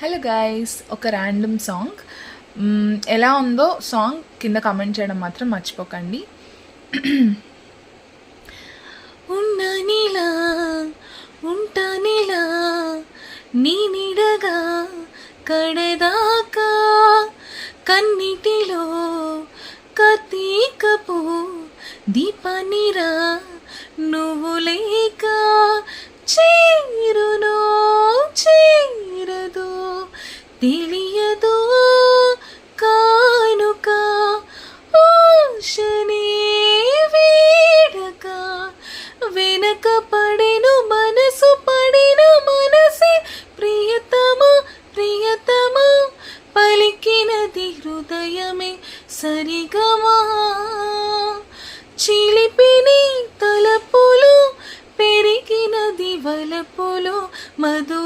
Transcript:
Hello guys, ఒక random song ఎలా ఉందో సాంగ్ కింద కమెంట్ చేయడం మాత్రం మర్చిపోకండి. ఉన్ననిలా ఉంటానిలా నీ నీడగా కడదాకా కన్నిటిలో కతీకపు దీపానిరా నువ్వు లేక చేరునో చేరదో తెలియదో కానుక ఆశనే వీడక వెనక పడెను మనసు పడిన మనసే ప్రియతమా ప్రియతమా పలికినది హృదయమే సరిగమా చిలిపిని తలపులు పెరిగినది వలపులు మధు